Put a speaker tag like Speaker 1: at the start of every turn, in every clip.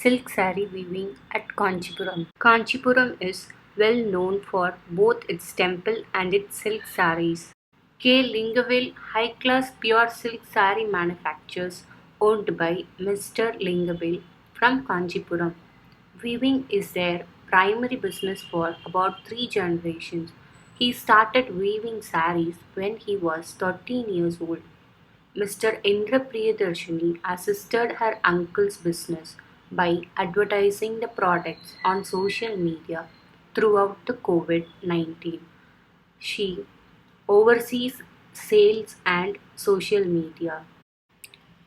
Speaker 1: silk saree weaving at Kancheepuram. Kancheepuram is well known for both its temple and its silk sarees. K. Lingaville High Class Pure Silk Saree Manufacturers, owned by Mr. Lingaville from Kancheepuram. Weaving is their primary business for about 3 generations. He started weaving sarees when he was 13 years old. Mr. Indra Priyadarshini assisted her uncle's business by advertising the products on social media throughout the COVID-19. She oversees sales and social media.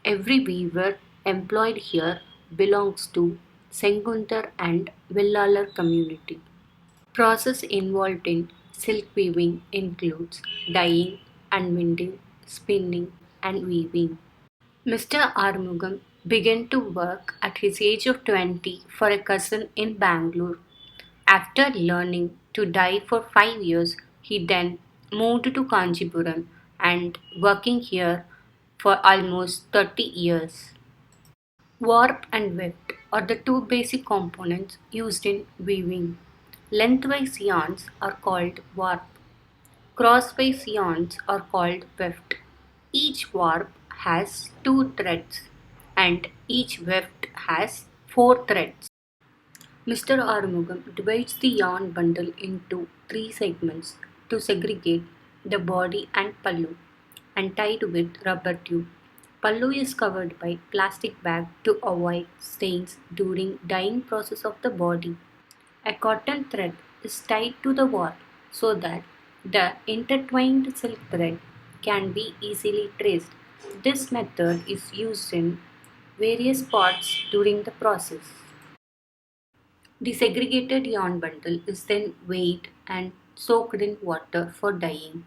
Speaker 1: Every weaver employed here belongs to Senguntar and Villalar community. Process involved in silk weaving includes dyeing, unwinding, spinning, and weaving. Mr. Armugam began to work at his age of 20 for a cousin in Bangalore. After learning to dye for 5 years, he then moved to Kanchipuram and working here for almost 30 years. Warp and weft are the two basic components used in weaving. Lengthwise yarns are called warp. Crosswise yarns are called weft. Each warp has 2 threads and each weft has 4 threads. Mr. Armugam divides the yarn bundle into 3 segments to segregate the body and pallu and tied with rubber tube. Pallu is covered by plastic bag to avoid stains during dyeing process of the body. A cotton thread is tied to the warp so that the intertwined silk thread can be easily traced. This method is used in various parts during the process. The segregated yarn bundle is then weighed and soaked in water for dyeing.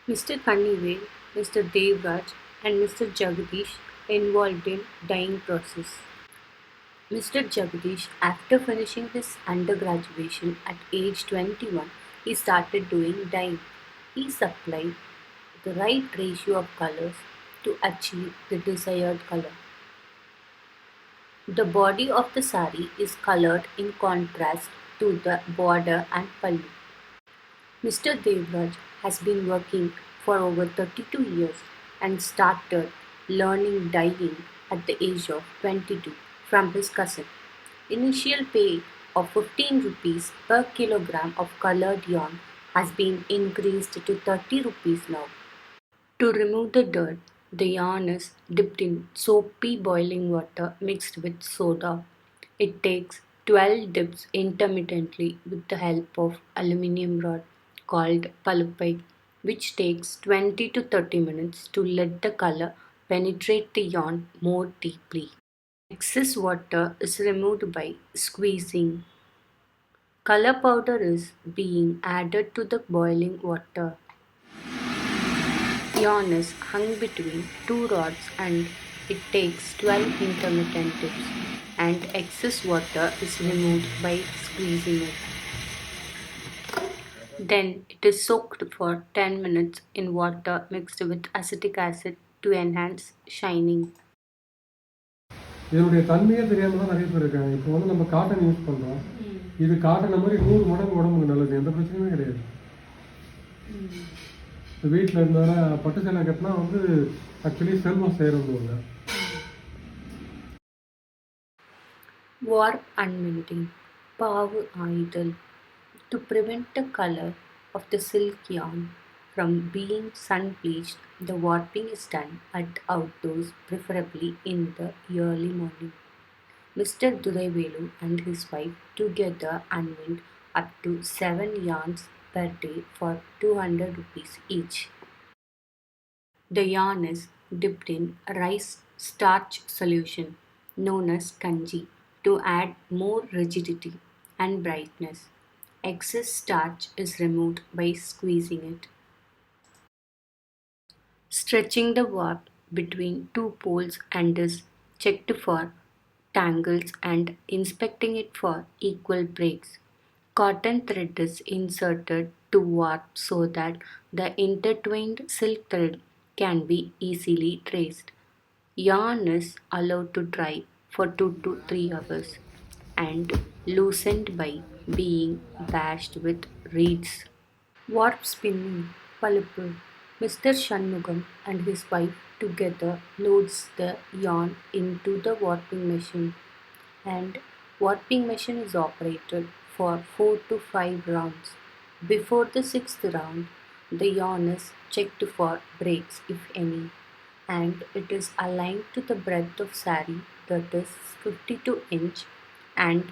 Speaker 1: Mr. Kannive, Mr. Devraj and Mr. Jagadish involved in dyeing process. Mr. Jagadish, after finishing his undergraduation at age 21, he started doing dyeing. He supplied the right ratio of colors to achieve the desired color. The body of the sari is colored in contrast to the border and pallu. Mr. Devraj has been working for over 32 years and started learning dyeing at the age of 22 from his cousin. Initial pay of 15 rupees per kilogram of colored yarn has been increased to 30 rupees now. To remove the dirt, the yarn is dipped in soapy boiling water mixed with soda. It takes 12 dips intermittently with the help of aluminium rod called palupai, which takes 20 to 30 minutes to let the color penetrate the yarn more deeply. Excess water is removed by squeezing. Color powder is being added to the boiling water. Yarn is hung between 2 rods and it takes 12 intermittent dips and excess water is removed by squeezing it. Then it is soaked for 10 minutes in water mixed with acetic acid to enhance shining.
Speaker 2: இதனுடைய தன்மையே தெரியாம தான் நிறைய பேர் இருக்காங்க. இப்போ நம்ம cotton use பண்ணுறோம். இது காட்டன் மாதிரி 100 மடங்கு உடம்புக்கு நல்லது, எந்த பிரச்சனையுமே கிடையாது. வீட்டில் இருந்தாலும் பட்டு சேலை கட்டினா ஆக்சுவலி செல்வம் சேருங்க.
Speaker 1: Warp unwinding, பாவு ஆய்தல். To prevent the color of the silk yarn from being sun bleached, the warping is done at outdoors, preferably in the early morning. Mr. Duraivelu and his wife together unwind up to 7 yarns per day for 200 rupees each. The yarn is dipped in rice starch solution known as kanji to add more rigidity and brightness. Excess starch is removed by squeezing it. Stretching the warp between 2 poles and is checked for tangles and inspecting it for equal breaks. Cotton thread is inserted to warp so that the intertwined silk thread can be easily traced. Yarn is allowed to dry for 2 to 3 hours and loosened by being bashed with reeds. Warp spinning, Palipur. Mr. Shanmugam and his wife together loads the yarn into the warping machine, and warping machine is operated for 4 to 5 rounds. Before the 6th round, the yarn is checked for breaks if any, and it is aligned to the breadth of saree, that is 52 inch, and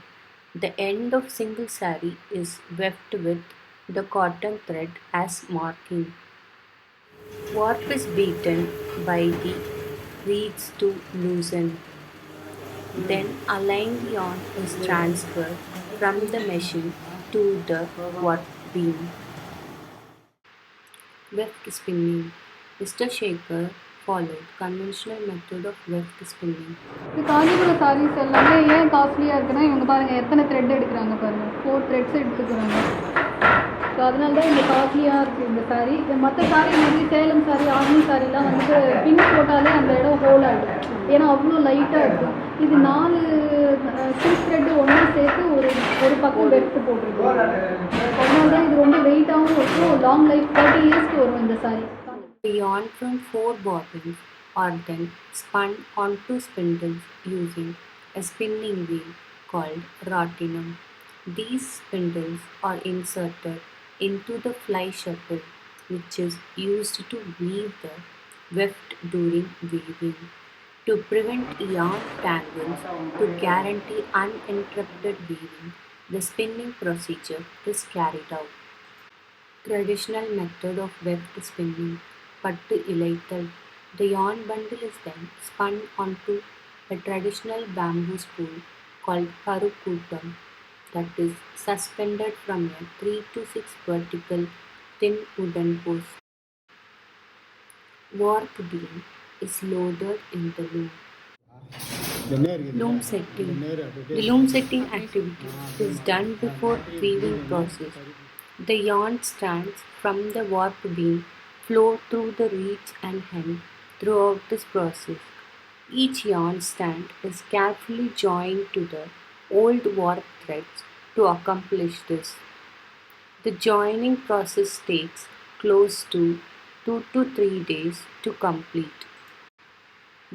Speaker 1: the end of single saree is weft with the cotton thread as marking. Warp is beaten by the reeds to loosen. Then aligned yarn is transferred from the machine to the warp beam. Weft spinning. Mr. Shaker followed conventional method of weft spinning.
Speaker 3: இந்த காஞ்சிபுரம் சாரீஸ் எல்லாமே ஏன் காஸ்ட்லியாக இருக்குன்னா இவங்க பாருங்கள் எத்தனை thread எடுக்கிறாங்க பாருங்கள் 4 த்ரெட்ஸ் எடுத்துக்கிறாங்க. ஸோ அதனால தான் இந்த காஸ்ட்லியாக இருக்குது இந்த சாரீ. மற்ற சாரீ மாதிரி சேலம் சாரீ ஆர்மி சாரீலாம் வந்துட்டு பின் போட்டாலே அந்த இடம் ஹோல் ஆகிடும், ஏன்னா அவ்வளோ லைட்டாக இருக்கும். இது 4 சில்க் த்ரெட்டு ஒன்றா சேர்த்து ஒரு பக்கம் வெட்டு போட்டிருக்கோம். அதனால தான் இது ரொம்ப வெயிட்டாகவும் இருக்கும், லாங் லைஃப் 30 இயர்ஸ்க்கு வரும் இந்த sari.
Speaker 1: The yarn from 4 bobbins are then spun onto spindles using a spinning wheel called ratinum. These spindles are inserted into the fly shuttle, which is used to weave the weft during weaving. To prevent yarn tangles, to guarantee uninterrupted weaving, the spinning procedure is carried out. Traditional method of weft spinning. Pattu இழைத்தல். The yarn bundle is then spun onto a traditional bamboo spool called karukootam, that is suspended from a 3 to 6 vertical thin wooden post. Warp beam is loaded in the loom. Loom setting. The loom setting activity is done before weaving process. The yarn strands from the warp beam flow through the reeds and hem throughout this process. Each yarn strand is carefully joined to the old warp threads to accomplish this. The joining process takes close to 2 to 3 days to complete.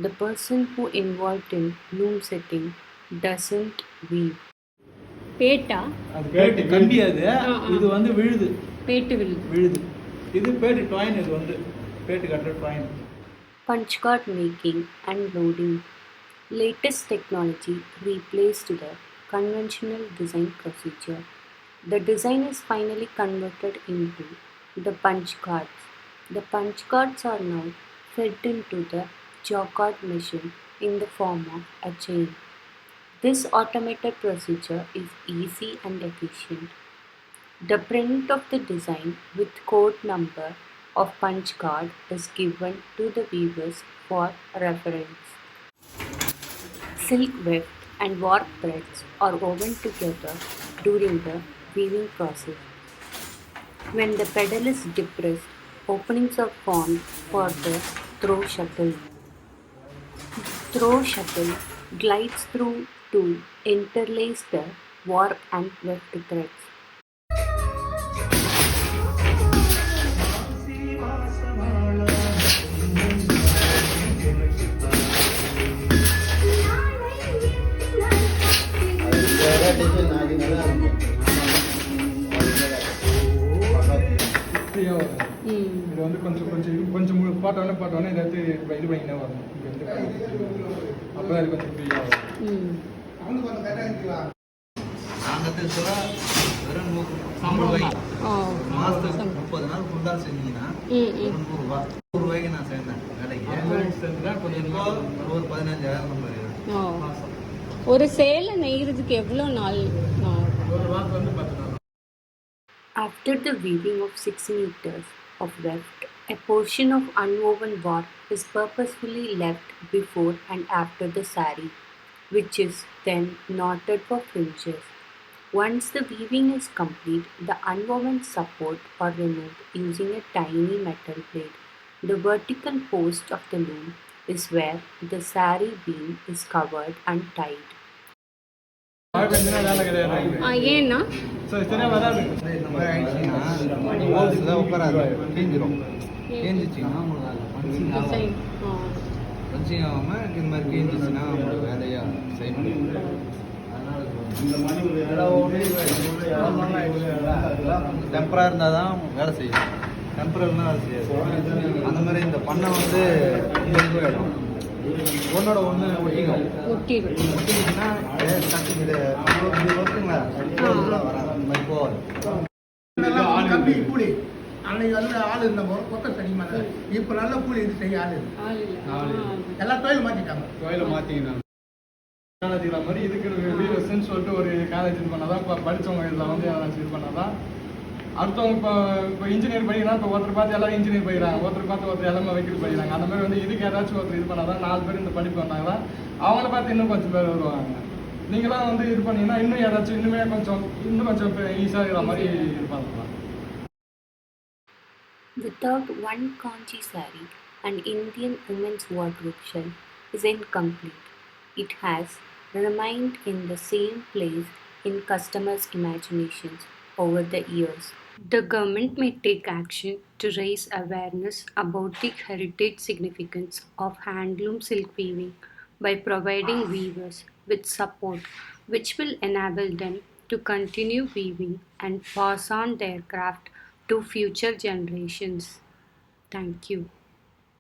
Speaker 1: The person who involved in loom setting doesn't weave. பேட்டா
Speaker 4: அது bat கம்பி, அது இது வந்து விழுது,
Speaker 1: bat
Speaker 4: விழுது. இது bat டாயின், இது வந்து பேட்டு கட்டுற டாயின்.
Speaker 1: Punch card making and loading. Latest technology replaced the conventional design procedure. The design is finally converted into the punch cards. The punch cards are now fed into the jacquard machine in the form of a chain. This automated procedure is easy and efficient. The print of the design with code number of punch card is given to the weavers for reference. Silk weft and warp threads are woven together during the weaving process. When the pedal is depressed, openings are formed for the throw shuttle. Throw shuttle glides through to interlace the warp and weft threads.
Speaker 2: இது வந்து கொஞ்சம் கொஞ்சம் கொஞ்சம் பாட்டோன்னே ஏதாவது இது பண்ணிங்கன்னா வரும். அப்போ அது கொஞ்சம் ஃப்ரீயாக வரும்.
Speaker 4: மாதத்துக்கு 30 நாள் ஃபுல்லாக செஞ்சீங்கன்னா 100 ரூபா. 100 ரூபாய்க்கு நான் சேர்ந்தேன் வேலைக்கு. கொஞ்சம் ஒரு 15,000 நம்ம
Speaker 1: ஒரு சேலை நெய்கிறதுக்கு எவ்வளோ நாள்?
Speaker 2: ஒரு வாக்கு வந்து 10 நாள்.
Speaker 1: After the weaving of 6 meters of weft, a portion of unwoven warp is purposefully left before and after the saree, which is then knotted for fringes. Once the weaving is complete, the unwoven support are removed using a tiny metal blade. The vertical post of the loom is where the saree beam is covered and tied.
Speaker 2: மழை பெஞ்சுனா வேலை கிடையாது.
Speaker 1: ஏன்னா
Speaker 2: so சரியாக வராது.
Speaker 4: இந்த மாதிரி ஆயிடுச்சுன்னா holes தான் உட்காராது, கிழிஞ்சிரும். கிழிஞ்சிச்சின்னா உங்களுக்கு பஞ்சிங் ஆகாமல் இந்த மாதிரி கிழிஞ்சிச்சுன்னா உங்களுக்கு வேலையாக செய்ய முடியும். டெம்பராக இருந்தால் தான் வேலை செய்யும், டெம்பரல்னால் வேலை செய்யாது. அந்த மாதிரி இந்த பண்ணை வந்து இங்கே போயிடும், ஒன்னோட ஒன்று ஒட்டிக்குச்சுன்னா இது ஒர்க்குங்களா வராது, அந்த மாதிரி போகாது.
Speaker 5: கம்பி கூலி அன்னைக்கு வந்து ஆள் இருந்த போது கொத்த சரிமான இப்போ நல்ல கூலி இது செய்ய ஆள் இருக்கு. எல்லா தொழில் மாற்றிட்டாங்க.
Speaker 2: கோயிலை மாற்றிக்கிறாங்க. காலேஜில் மாதிரி இதுக்கு வீரஸ்ன்னு சொல்லிட்டு ஒரு காலேஜ் இது பண்ணால் தான் இப்போ படித்தவங்க இதில் வந்து யாராச்சும் இது பண்ணால் தான் அடுத்தவங்க இப்போ இன்ஜினியர் படிக்கிறாங்க. இப்போ ஒருத்தர் பார்த்து எல்லாரும் இன்ஜினியர் படிக்கிறாங்க, ஒருத்தர் பார்த்து ஒருத்தர் எல்லாமே வைக்கிற படிக்கிறாங்க. அந்த மாதிரி வந்து இதுக்கு ஏதாச்சும் ஒருத்தர் இது பண்ணால் தான் 4 பேர் இந்த படிப்பு வந்தாங்கன்னா அவங்கள பார்த்து இன்னும் கொஞ்சம் பேர் வருவாங்க. நீங்களாம் வந்து இது பண்ணீங்கன்னா இன்னும் ஏதாச்சும் இன்னும் கொஞ்சம் ஈஸியாக இருக்கிற மாதிரி இது பண்ணலாம்.
Speaker 1: Without one Kanchi saree, an Indian women's wardrobe shelf is incomplete. It has remained in the same place in customers' imaginations over the years. The government may take action to raise awareness about the heritage significance of handloom silk weaving by providing weavers with support which will enable them to continue weaving and pass on their craft to future generations. Thank you.